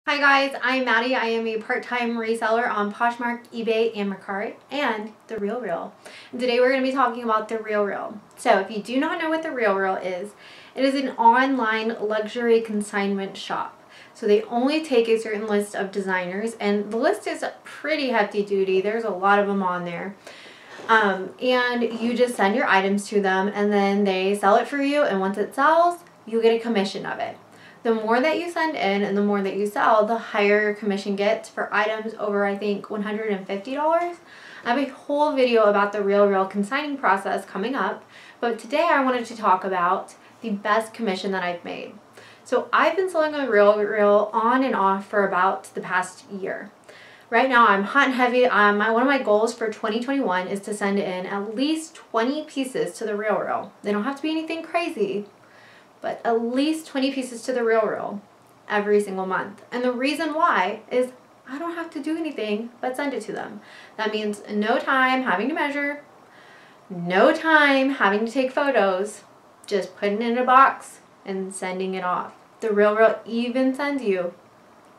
Hi guys, I'm Maddie. I am a part-time reseller on Poshmark, eBay, and Mccartney, and The RealReal. And today we're going to be talking about The RealReal. So if you do not know what The RealReal is, it is an online luxury consignment shop. So they only take a certain list of designers, and the list is pretty hefty duty. There's a lot of them on there. And you just send your items to them, and then they sell it for you, and once it sells, you get a commission of it. The more that you send in and the more that you sell, the higher your commission gets for items over, I think, $150. I have a whole video about the RealReal consigning process coming up, but today I wanted to talk about the best commission that I've made. So I've been selling on RealReal on and off for about the past year. Right now I'm hot and heavy. One of my goals for 2021 is to send in at least 20 pieces to the RealReal. They don't have to be anything crazy, but at least 20 pieces to the RealReal every single month. And the reason why is I don't have to do anything but send it to them. That means no time having to measure, no time having to take photos, just putting it in a box and sending it off. The RealReal even sends you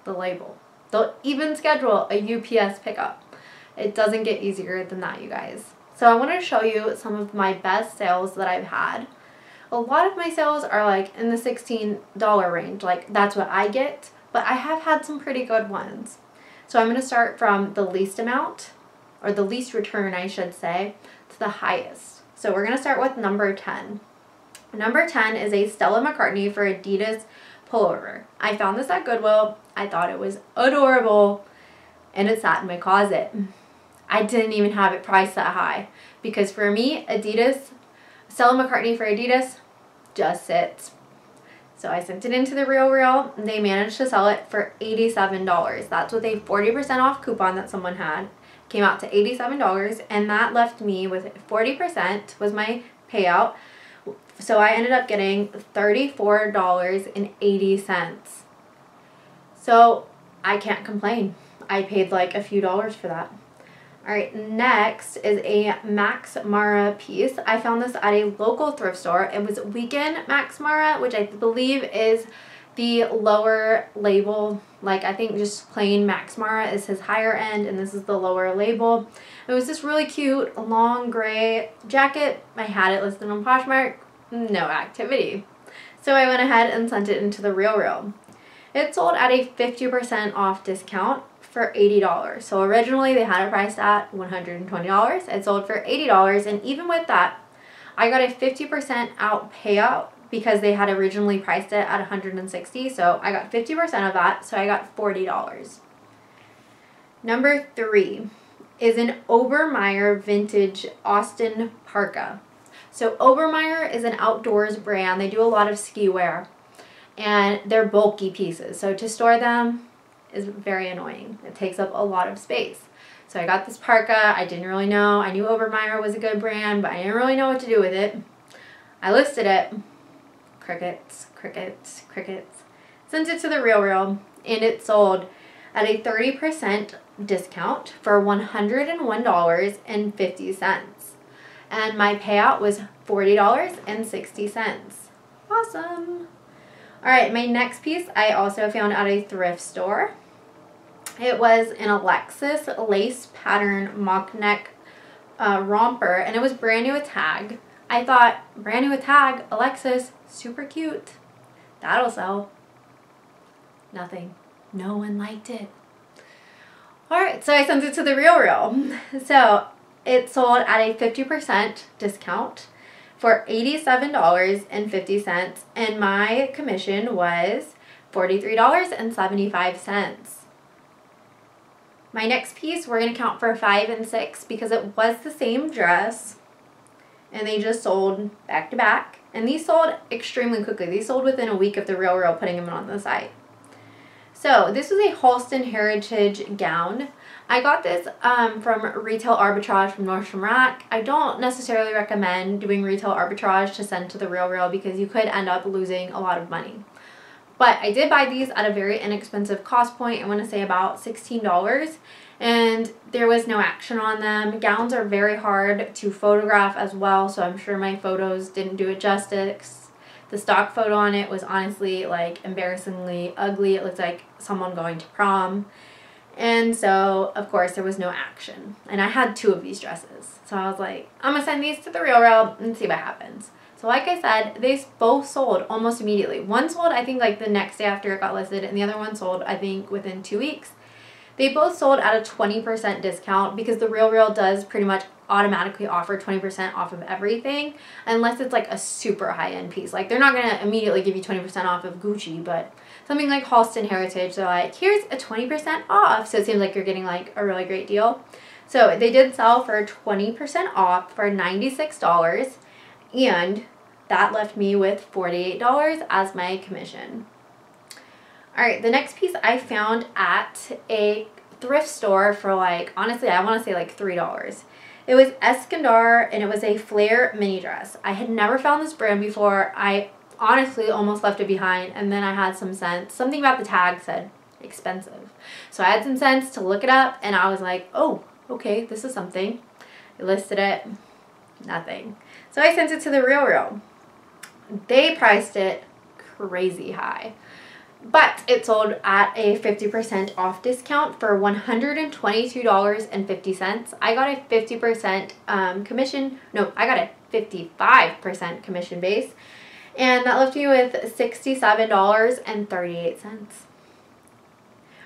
the label. They'll even schedule a UPS pickup. It doesn't get easier than that, you guys. So I want to show you some of my best sales that I've had. A lot of my sales are like in the $16 range, like that's what I get, but I have had some pretty good ones. So I'm going to start from the least amount, or the least return I should say, to the highest. So we're going to start with number 10. Number 10 is a Stella McCartney for Adidas Pullover. I found this at Goodwill. I thought it was adorable, and it sat in my closet. I didn't even have it priced that high, because for me, Stella McCartney for Adidas just sits. So I sent it into the RealReal, and they managed to sell it for $87. That's with a 40% off coupon that someone had. Came out to $87, and that left me with 40% was my payout. So I ended up getting $34.80. So I can't complain. I paid like a few dollars for that. Alright, next is a Max Mara piece. I found this at a local thrift store. It was Weekend Max Mara, which I believe is the lower label. Like, I think just plain Max Mara is his higher end, and this is the lower label. It was this really cute long gray jacket. I had it listed on Poshmark. No activity. So I went ahead and sent it into the RealReal. It sold at a 50% off discount for $80. So originally they had it priced at $120. It sold for $80, and even with that, I got a 50% out payout because they had originally priced it at $160. So I got 50% of that, so I got $40. Number 3 is an Obermeyer vintage Austin Parka. So Obermeyer is an outdoors brand. They do a lot of ski wear, and they're bulky pieces. So to store them is very annoying. It takes up a lot of space. So I got this parka. I didn't really know. I knew Obermeyer was a good brand, but I didn't really know what to do with it. I listed it. Crickets, crickets, crickets. Sent it to the RealReal, and it sold at a 30% discount for $101.50. And my payout was $40.60. Awesome. Alright, my next piece I also found at a thrift store. It was an Alexis lace pattern mock neck romper, and it was brand new with tag. I thought, brand new with tag, Alexis, super cute. That'll sell. Nothing. No one liked it. Alright, so I sent it to the RealReal. So it sold at a 50% discount for $87.50, and my commission was $43.75. My next piece, we're going to count for 5 and 6 because it was the same dress, and they just sold back to back. And these sold extremely quickly. These sold within a week of the RealReal putting them on the site. So this was a Holston heritage gown. I got this from Retail Arbitrage from Nordstrom Rack. I don't necessarily recommend doing retail arbitrage to send to the RealReal because you could end up losing a lot of money. But I did buy these at a very inexpensive cost point. I want to say about $16. And there was no action on them. Gowns are very hard to photograph as well, so I'm sure my photos didn't do it justice. The stock photo on it was honestly like embarrassingly ugly. It looked like someone going to prom. And so, of course, there was no action. And I had 2 of these dresses. So I was like, I'm going to send these to the real and see what happens. So like I said, they both sold almost immediately. One sold, I think, like the next day after it got listed. And the other one sold, I think, within 2 weeks. They both sold at a 20% discount because the Real does pretty much automatically offer 20% off of everything unless it's like a super high-end piece. Like they're not going to immediately give you 20% off of Gucci, but something like Holston Heritage, they're like, here's a 20% off. So it seems like you're getting like a really great deal. So they did sell for 20% off for $96, and that left me with $48 as my commission. All right, the next piece I found at a thrift store for like, honestly, I want to say like $3. It was Eskandar, and it was a flare mini dress. I had never found this brand before. I honestly almost left it behind, and then I had some sense. Something about the tag said expensive. So I had some sense to look it up, and I was like, oh, okay, this is something. I listed it, nothing. So I sent it to the Real. They priced it crazy high. But it sold at a 50% off discount for $122.50. I got a 50% commission. No, I got a 55% commission base. And that left me with $67.38.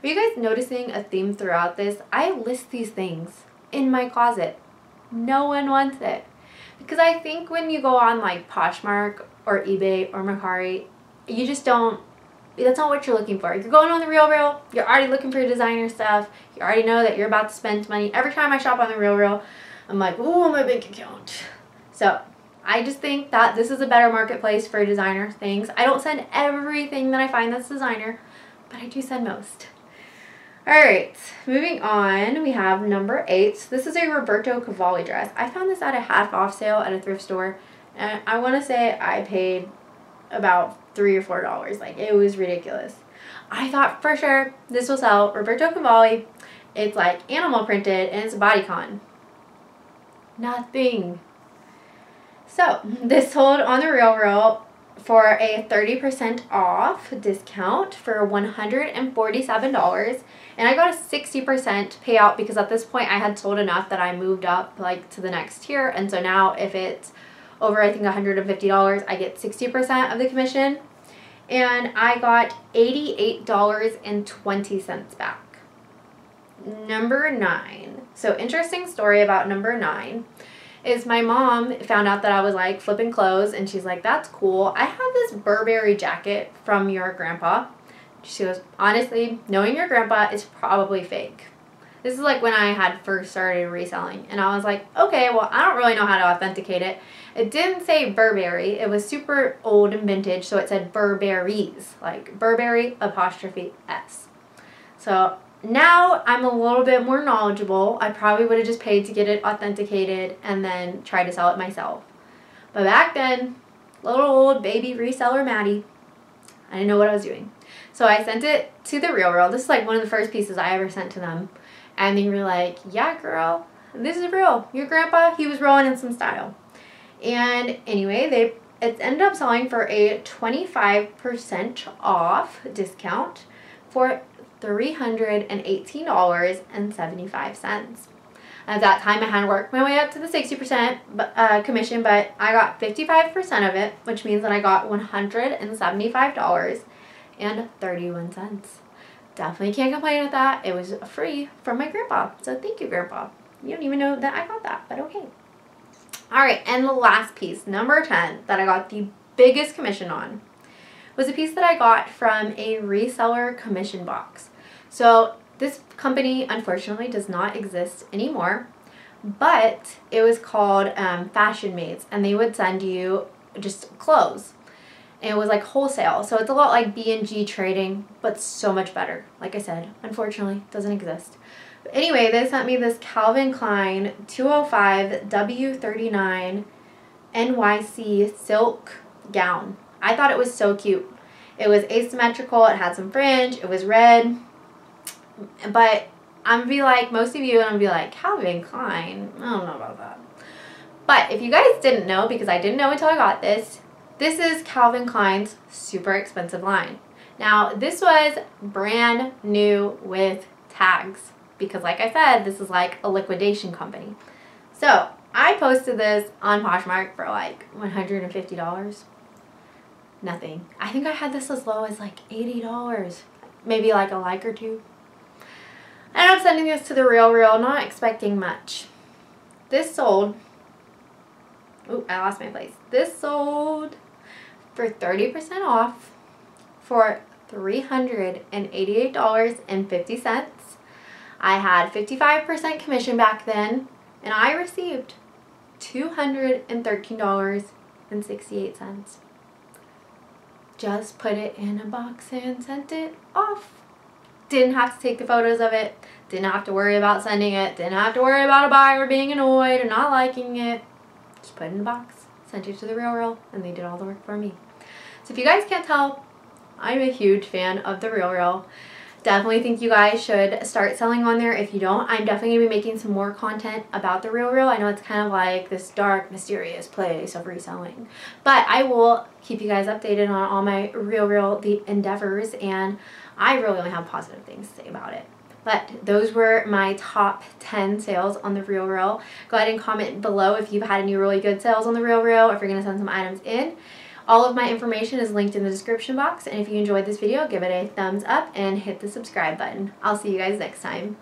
Are you guys noticing a theme throughout this? I list these things in my closet. No one wants it. Because I think when you go on like Poshmark or eBay or Mccartney, you just don't, that's not what you're looking for. You're going on the Real, you're already looking for designer stuff. You already know that you're about to spend money. Every time I shop on the Real, I'm like, ooh, my bank account. So I just think that this is a better marketplace for designer things. I don't send everything that I find that's designer, but I do send most. Alright, moving on, we have number 8. This is a Roberto Cavalli dress. I found this at a half off sale at a thrift store, and I want to say I paid about $3 or $4. Like, it was ridiculous. I thought for sure this will sell. Roberto Cavalli, it's like animal printed, and it's a bodycon. Nothing. So, this sold on the Real for a 30% off discount for $147, and I got a 60% payout because at this point I had sold enough that I moved up like to the next tier, and so now if it's over I think $150, I get 60% of the commission, and I got $88.20 back. Number 9. So interesting story about number 9 is my mom found out that I was like flipping clothes, and she's like, that's cool. I have this Burberry jacket from your grandpa. She goes, honestly, knowing your grandpa is probably fake. This is like when I had first started reselling, and I was like, okay, well, I don't really know how to authenticate it. It didn't say Burberry. It was super old and vintage, so it said Burberry's, like Burberry 'S. So now I'm a little bit more knowledgeable. I probably would have just paid to get it authenticated and then try to sell it myself. But back then, little old baby reseller Maddie, I didn't know what I was doing. So I sent it to the Real. This is like one of the first pieces I ever sent to them. And they were like, yeah, girl, this is real. Your grandpa, he was rolling in some style. And anyway, it ended up selling for a 25% off discount for $318.75. At that time, I had worked my way up to the 60% commission, but I got 55% of it, which means that I got $175.31. Definitely can't complain with that. It was free from my grandpa, so thank you, Grandpa. You don't even know that I got that, but okay. All right, and the last piece, number 10, that I got the biggest commission on was a piece that I got from a reseller commission box. So this company, unfortunately, does not exist anymore, but it was called Fashion Mates, and they would send you just clothes. And it was like wholesale, so it's a lot like B&G trading, but so much better. Like I said, unfortunately, doesn't exist. But anyway, they sent me this Calvin Klein 205 W39 NYC silk gown. I thought it was so cute. It was asymmetrical, it had some fringe, it was red. But I'm gonna be like most of you, and I'm gonna be like, Calvin Klein, I don't know about that. But if you guys didn't know, because I didn't know until I got this, This is Calvin Klein's super expensive line. Now, this was brand new with tags because, like I said, this is like a liquidation company. So I posted this on Poshmark for like $150. Nothing. I think I had this as low as like $80. Maybe like a like or two. I ended up sending this to the RealReal, not expecting much. This sold. Ooh, I lost my place. This sold for 30% off for $388.50. I had 55% commission back then, and I received $213.68. Just put it in a box and sent it off. Didn't have to take the photos of it. Didn't have to worry about sending it. Didn't have to worry about a buyer being annoyed or not liking it. Just put it in a box, sent it to the RealReal, and they did all the work for me. So if you guys can't tell, I'm a huge fan of the RealReal. Definitely think you guys should start selling on there. If you don't, I'm definitely going to be making some more content about the RealReal. I know it's kind of like this dark, mysterious place of reselling. But I will keep you guys updated on all my RealReal endeavors, and I really only have positive things to say about it. But those were my top 10 sales on the RealReal. Go ahead and comment below if you've had any really good sales on the RealReal, if you're going to send some items in. All of my information is linked in the description box, and if you enjoyed this video, give it a thumbs up and hit the subscribe button. I'll see you guys next time.